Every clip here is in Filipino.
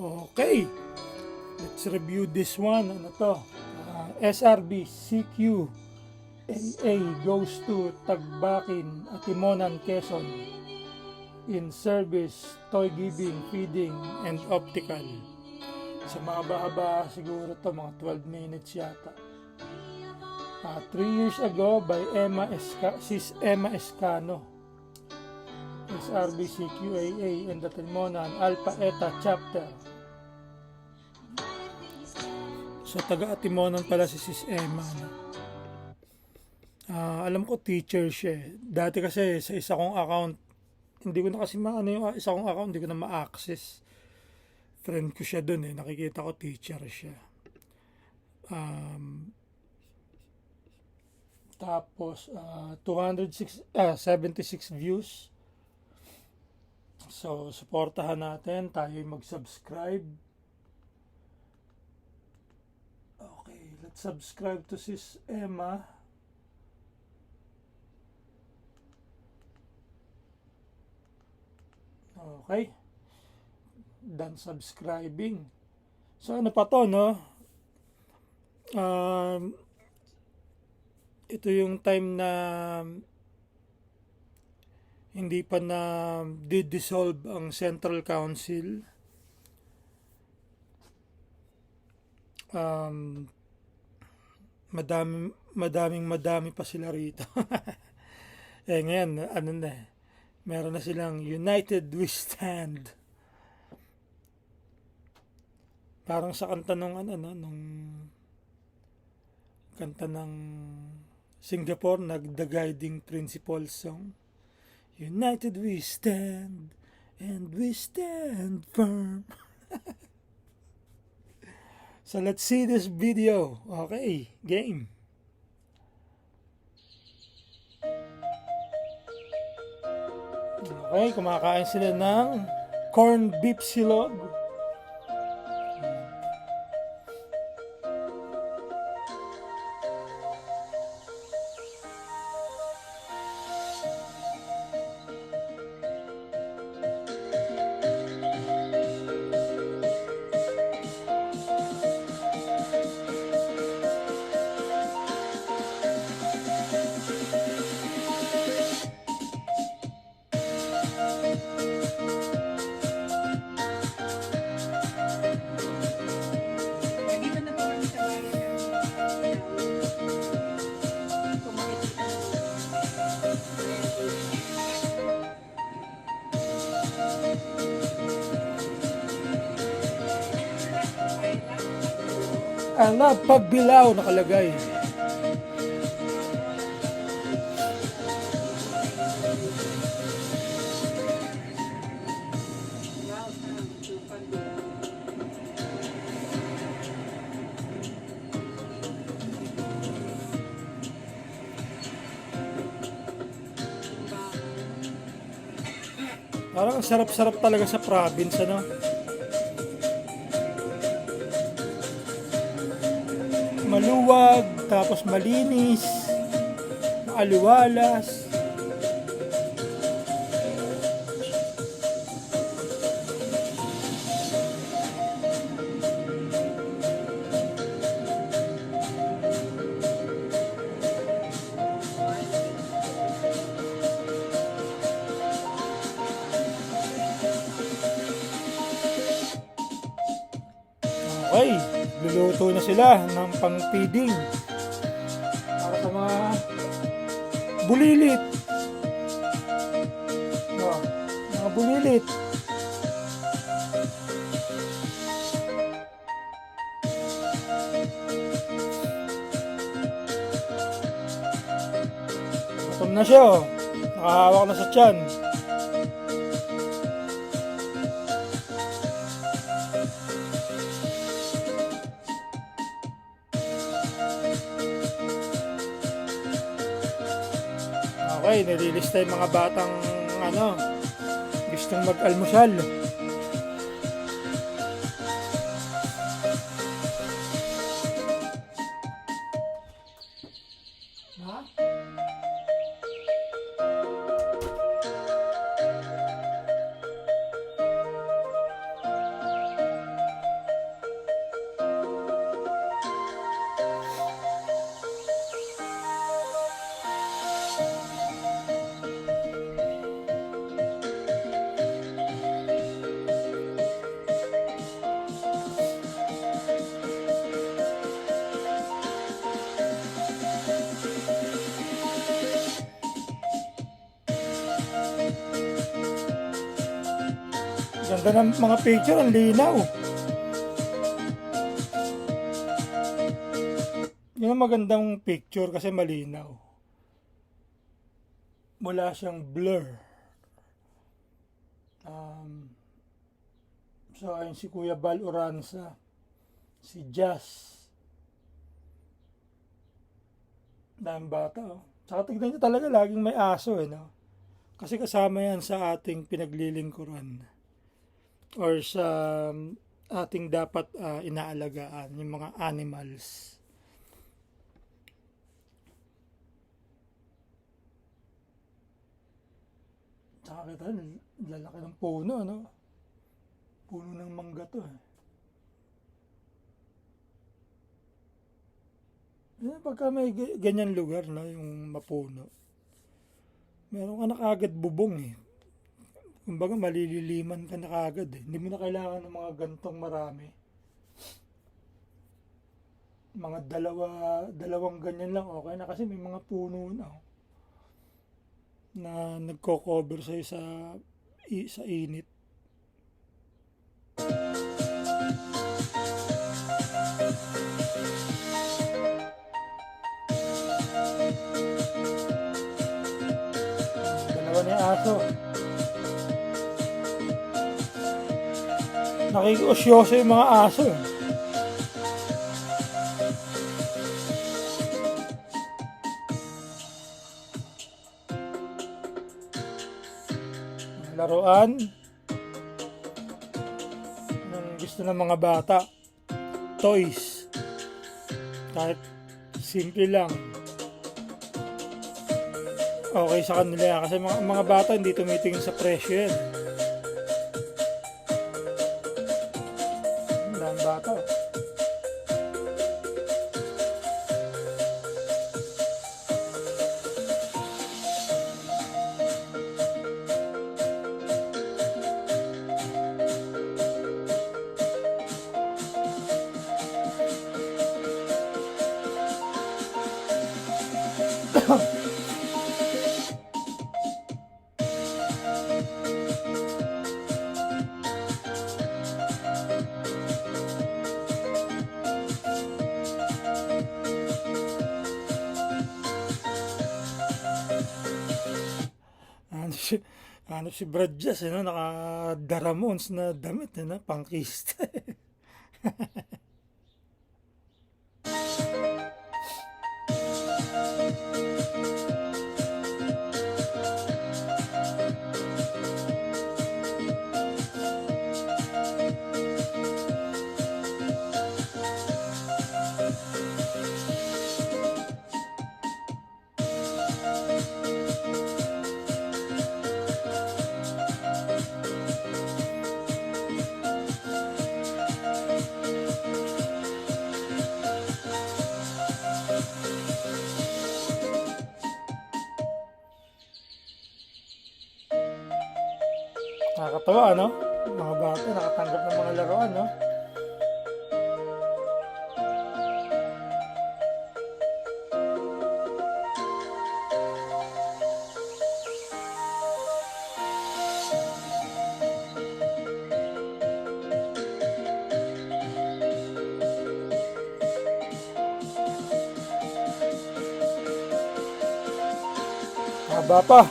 Okay, let's review this one. Ano to? SRB CQ AA goes to Tagbakin, Atimonan, Quezon in service, toy giving, feeding, and optical. Sa mga bahaba siguro to mga 12 minutes yata. 3 years ago by Sis Emma Escano, SRB CQAA and the Timonan Alpha Eta Chapter. So taga Atimonan pala si Sis Emma. Alam ko teacher siya. Dati kasi sa isa kong account, hindi ko na kasi yung isa kong account, hindi ko na ma-access. Friend ko siya dun nakikita ko teacher siya. Tapos 76 views. So suportahan natin, tayo mag-subscribe. Okay, let's subscribe to Sis Emma. Okay, done subscribing. So ano pa to, no? Ito yung time na hindi pa na dissolve ang Central Council. Madami pa sila rito. Ngayon, meron na silang United We Stand. Parang sa kanta nung kanta ng Singapore, The Guiding Principles song. United we stand, and we stand firm. So let's see this video. Okay, game. Okay, kumakain sila ng corned beef silog. Pagbilaw nakalagay. Parang sarap-sarap talaga sa province, ano? Maluwag, tapos malinis, maaliwalas. Okay, luluto na sila ng pang-feeding para sa mga bulilit. Mga bulilit. Gutom na siya, nakahawak na sa tiyan. Okay, nililista yung mga batang gustong mag-almusal. Ganda ng mga picture, ang linaw. Yun ang magandang picture kasi malinaw. Wala siyang blur. So ayun si Kuya Bal Oranza, si Jazz. Daming bata, oh. Tsaka tignan nyo talaga laging may aso, no? Kasi kasama yan sa ating pinaglilingkuran. Or sa ating dapat inaalagaan, yung mga animals. Tsaka kita, lalaki ng puno, no? Puno ng mangga to, eh. Pagka may ganyan lugar, no, yung mapuno, meron ka na kagad bubong, eh. Kumbaga malililiman ka na kagad, eh. Hindi mo na kailangan ng mga gantong marami. Mga dalawang ganyan lang okay na kasi may mga puno na, oh, na nagko-cover sa'yo sa init. Dalawa na yung aso. Nakikiusyoso yung mga aso, eh. Laruan ng gusto ng mga bata, toys, kahit simple lang okay sa kanila kasi mga bata hindi tumitingin sa presyo yan. Ang bata, si Brad Jazz, no? Naka Daramons na damit, no? Pangkista. Nakakatawa, no? Mga bata nakatanggap ng mga laruan, no? Haba pa.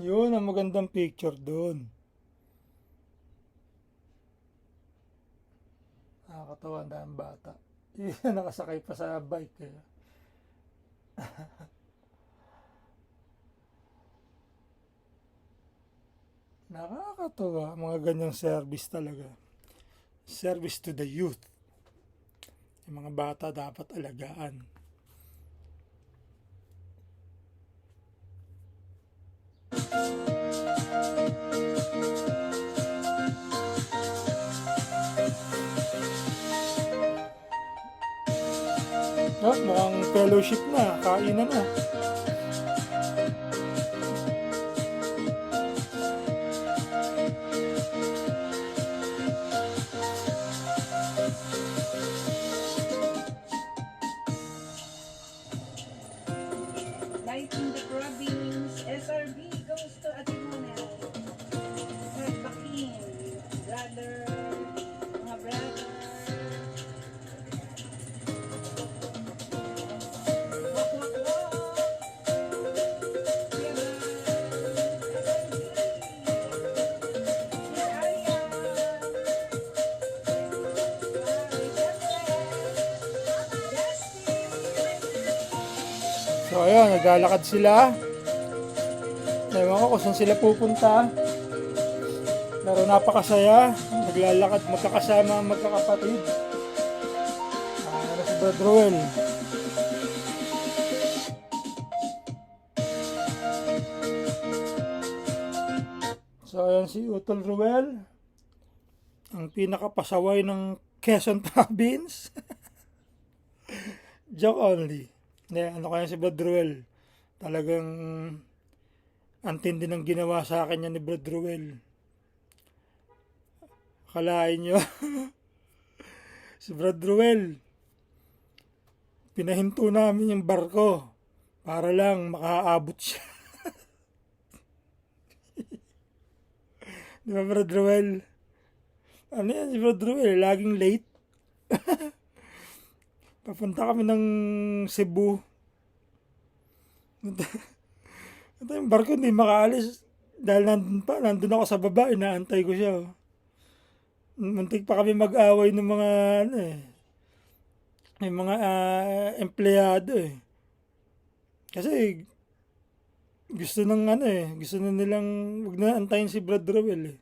Yun ang magandang picture doon. Nakakatawa na ang bata. Yun, nakasakay pa sa bike, eh. Nakakatawa, mga ganyang service talaga. Service to the youth. Yung mga bata dapat alagaan. Oh, mukhang fellowship na, kainan na. So ayun, naglalakad sila. Ewan ko kung saan sila pupunta. Pero napakasaya. Naglalakad magkakasama ang magkakapatid. Ano si Brad Ruel. So ayan si Utol Ruel. Ang pinakapasaway ng Quezon Province. Joke only. Ano kaya si Brad Ruel? Talagang antindi ng ginawa sa akin yan ni Brad Ruel. Akalain nyo. Si Brad Ruel, pinahinto namin yung barko para lang makaabot siya. Di ba, Brad Ruel? Ano yan si Brad Ruel? Laging late. Papunta kami ng Cebu. Ito yung barko hindi makaalis dahil nandun ako sa baba, inaantay ko siya. Muntik pa kami mag-away ng mga yung mga empleyado Kasi gusto gusto na nilang wag na antayin si Brad Ruel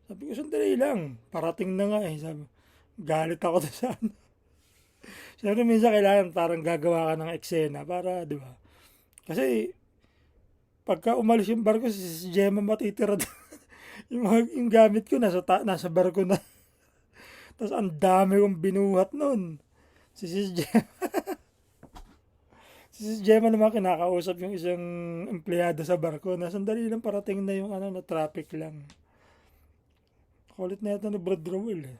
Sabi ko, sandali lang, parating na nga sabi, galit ako doon sa Siyempre minsan kailangan parang gagawa ka ng eksena para, di ba? Kasi pagka umalis yung barko, si Gemma matitira yung gamit ko nasa barko na. Tapos ang dami kong binuhat nun. Si Gemma. Si Gemma naman kinakausap yung isang empleyado sa barko na sandali lang parating na yung na traffic lang. Kulit na yata ni Brad Ruel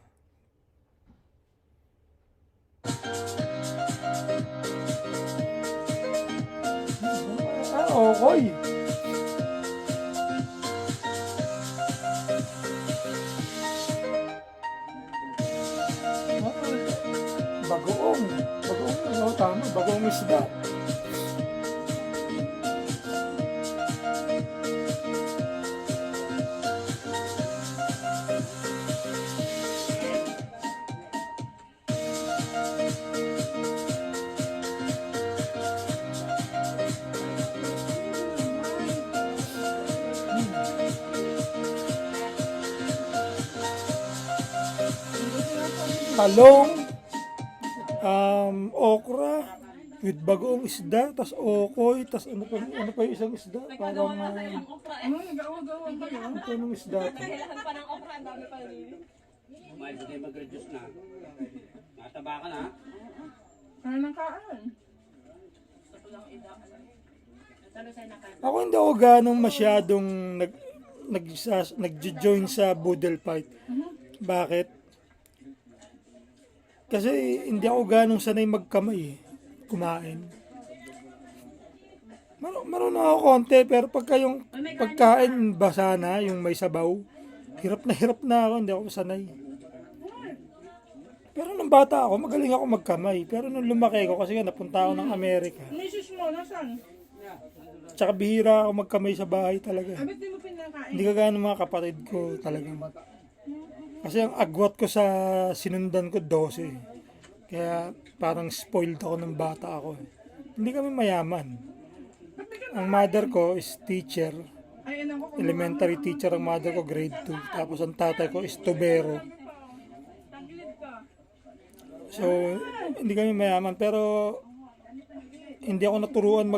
okay. Bagoong. Tama, bagoong isda. Talong, okra, with bagoong isda, tas okoy, tas ano pa yung isang isda? Parang, anong isda? Kailangan pa ng okra, ang dami pa rin. Kumain ko mag-reduce na. Nataba ka na. Ano nang kaan? Ako hindi ako ganong masyadong nag-join sa boodle fight. Bakit? Kasi hindi ako ganong sanay magkamay kumain. Marunong ako konti, pero pagka yung pagkain basa na, yung may sabaw, hirap na ako, hindi ako sanay. Pero nung bata ako, magaling ako magkamay. Pero nung lumaki ko, kasi nga napunta ako ng Amerika. Misis mo, nasan? Tsaka bihira ako magkamay sa bahay talaga. Bakit di mo pinakain? Hindi kagaya ng mga kapatid ko talaga. Kasi ang agwat ko sa sinundan ko 12. Kaya parang spoiled ako ng bata ako. Hindi kami mayaman. Ang mother ko is teacher. Elementary teacher ang mother ko, grade 2. Tapos ang tatay ko is tubero. So, hindi kami mayaman. Pero hindi ako naturuan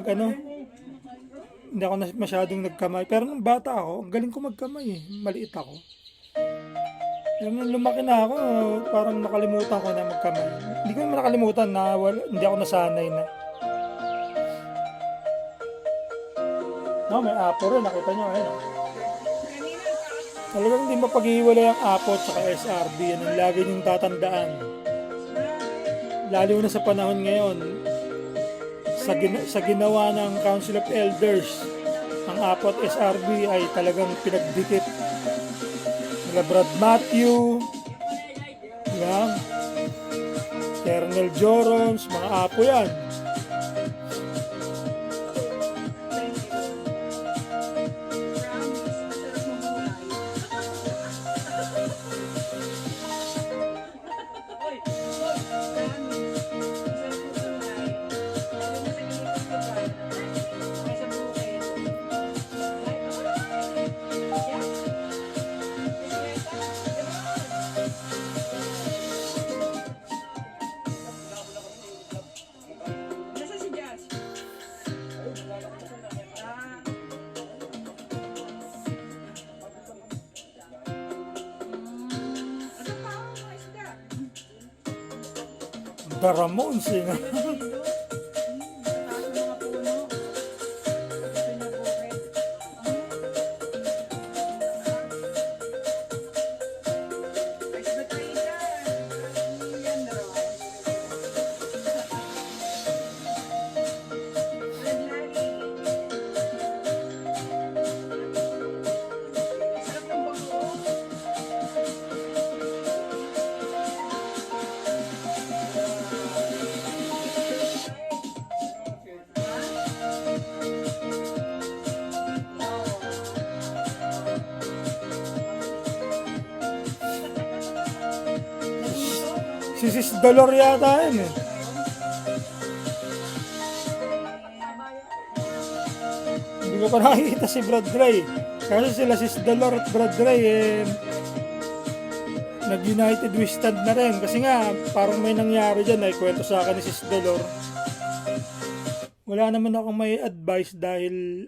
hindi ako masyadong nagkamay. Pero nung bata ako, ang galing ko magkamay Maliit ako. Pero nung lumaki na ako, parang nakalimutan ko na magkamay. Hindi ko naman nakalimutan na hindi ako nasanay na. No, may apo rin. Nakita nyo, Talagang hindi mapaghiwalay ang apo at saka SRB. Yan ang lagi niyong tatandaan. Lalo na sa panahon ngayon, sa ginawa ng Council of Elders, ang apo at SRB ay talagang pinagdikit. Brad Matthew, Colonel Jorons, mga apo yan. The Ramones, eh. Taas ng mga puno. Pinabukit. Ice Batrita. Yan daw. Red Lally. Sarap ng bago. Si Sis Dolor yata yun eh. Hindi ko pa nakikita si Brad Ray. Kasi sila Sis Dolor at Brad Ray eh, nag-United We Stand na rin. Kasi nga, parang may nangyari dyan ay kwento sa akin ni Sis Dolor. Wala naman akong may advice dahil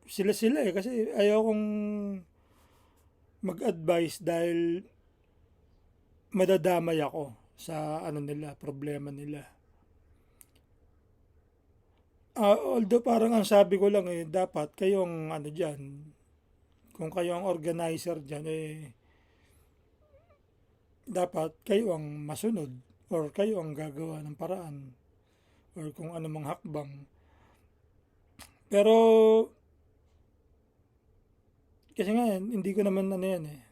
sila eh. Kasi ayaw kong mag-advise dahil madadamay ako sa ano nila, problema nila. Although parang ang sabi ko lang eh, dapat kayong ano dyan, kung kayo ang organizer dyan eh, dapat kayo ang masunod or kayo ang gagawa ng paraan or kung ano mang hakbang. Pero kasi nga hindi ko naman ano yan eh.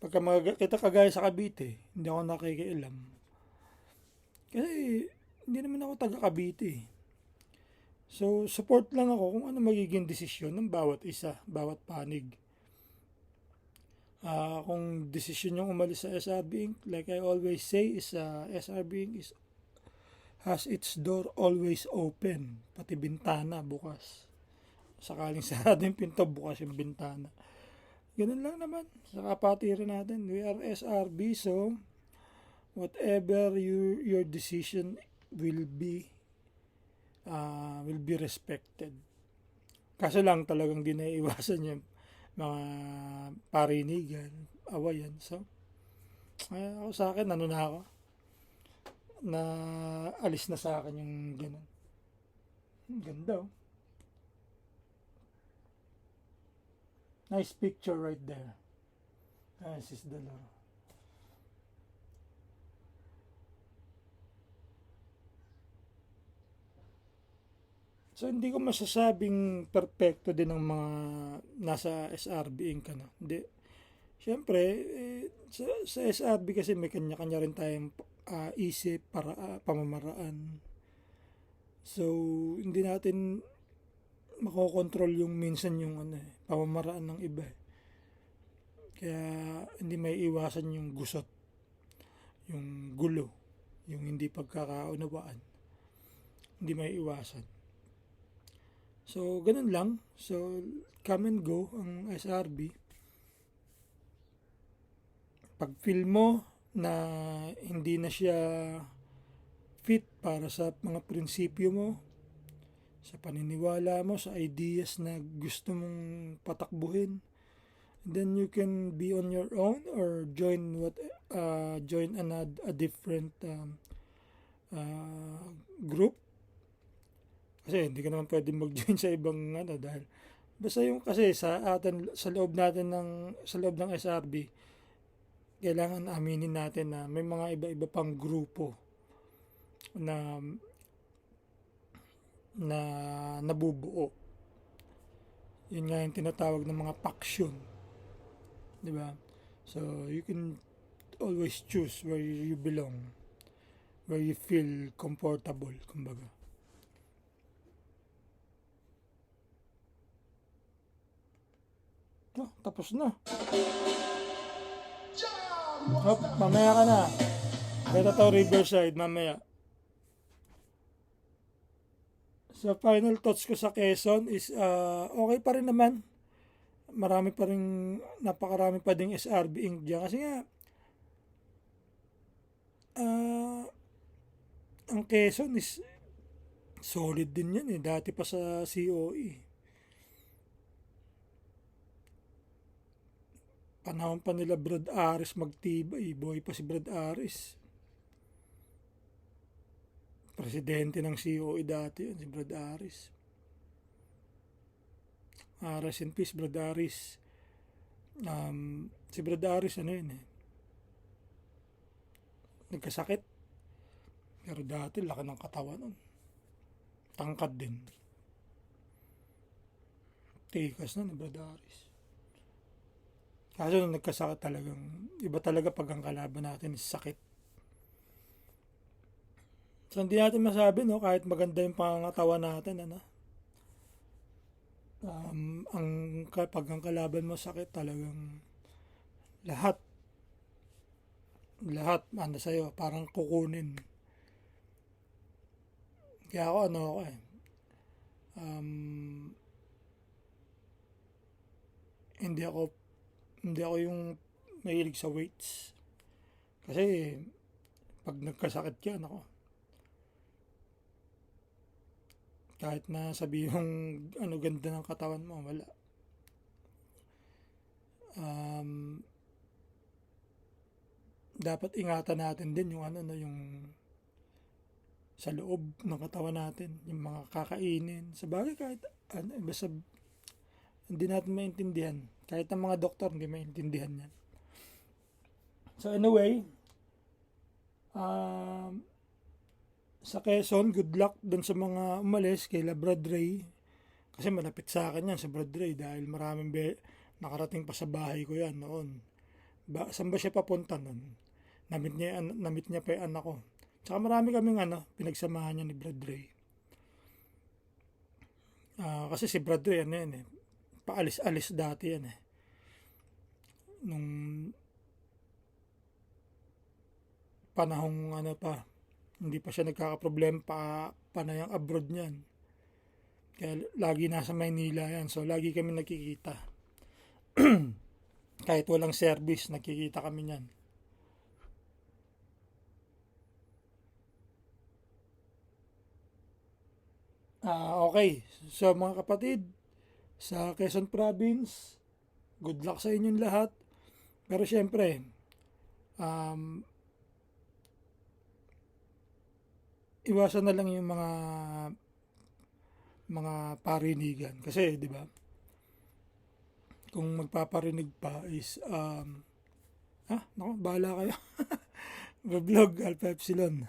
Pagka kita kagaya sa Cavite, hindi ako nakikialam. Kasi hindi naman ako taga Cavite. So, support lang ako kung ano magiging desisyon ng bawat isa, bawat panig. Kung desisyon yung umalis sa SRB Inc., like I always say, is SRB Inc. has its door always open. Pati bintana bukas. Sakaling sarado yung pinto, bukas yung bintana. Ganun lang naman. Sa kapatiran natin. We are SRB, so whatever your decision will be respected. Kaso lang talagang di naiiwasan yung mga parinigan, awayan. So, ako sa akin, ano na ako? Na alis na sa akin yung ganun. Ganda oh. Nice picture right there. Sis Dolor. So, hindi ko masasabing perfecto din ang mga nasa SRB Inc. Ano? Hindi. Siyempre, sa SRB kasi may kanya-kanya rin tayong isip, pamamaraan. So, hindi natin makokontrol yung minsan yung pamamaraan ng iba. Kaya hindi may iwasan yung gusot, yung gulo, yung hindi pagkakaunawaan. Hindi may iwasan. So, ganun lang. So, come and go ang SRB. Pag feel mo na hindi na siya fit para sa mga prinsipyo mo, sa paniniwala mo, sa ideas na gusto mong patakbuhin, then you can be on your own or join a different group. Kasi hindi ka naman pwede mag-join sa ibang dahil basta yung kasi sa loob ng SRB, kailangan aminin natin na may mga iba-iba pang grupo na nabubuo. Yun nga yung tinatawag ng mga faction. Diba? So, you can always choose where you belong. Where you feel comfortable, kumbaga. Tapos na. Mamaya ka na. Beta to Riverside, mamaya. So, final thoughts ko sa Quezon is okay pa rin naman. Napakarami pa ding SRB Inc. dyan. Kasi nga, ang Quezon is solid din yan eh. Dati pa sa COE. Panahon pa nila Brad Aris magtibay. Buhay pa si Brad Aris. Presidente ng COE dati yun, si Brad Aris. Rest in peace, Brad Aris. Si Brad Aris, ano yun eh, nagkasakit. Pero dati, laki ng katawan nun. Tangkad din. Tikas na ni Brad Aris. Kaso nung nagkasakit talagang, iba talaga pag ang kalaban natin is sakit. So hindi natin masabi, no, kahit maganda yung pangangatawan natin, ano, pag ang kalaban mo sakit, talagang lahat ano sa'yo, parang kukunin. Kaya ako, ano ako eh, hindi ako yung mahilig sa weights. Kasi, pag nagkasakit ka, ako, kahit na sabi yung ano ganda ng katawan mo, wala. Dapat ingatan natin din yung ano, no, yung sa loob ng katawan natin, yung mga kakainin. Sa bagay, kahit ano, basta hindi natin maintindihan. Kahit ang mga doktor, hindi maintindihan yan. So anyway, sa Quezon, good luck dun sa mga umalis kay Brad Ray. Kasi malapit sa akin yan, sa Brad Ray, dahil maraming nakarating pa sa bahay ko yan noon. Saan ba siya papunta nun? Namit niya pa yung anak ko. Tsaka marami kaming pinagsamahan niya ni Brad Ray. Kasi si Brad Ray, ano yan eh, paalis-alis dati yan eh. Nung panahong hindi pa siya nagkakaproblema pa na yung abroad niyan. Kaya lagi nasa Maynila yan. So lagi kami nakikita. Kahit walang service, nakikita kami niyan. Okay. So mga kapatid, sa Quezon Province, good luck sa inyong lahat. Pero syempre, iwasan na lang yung mga parinigan. Kasi, di ba, kung magpaparinig pa is, bahala kayo. Vlog, Alpha Epsilon.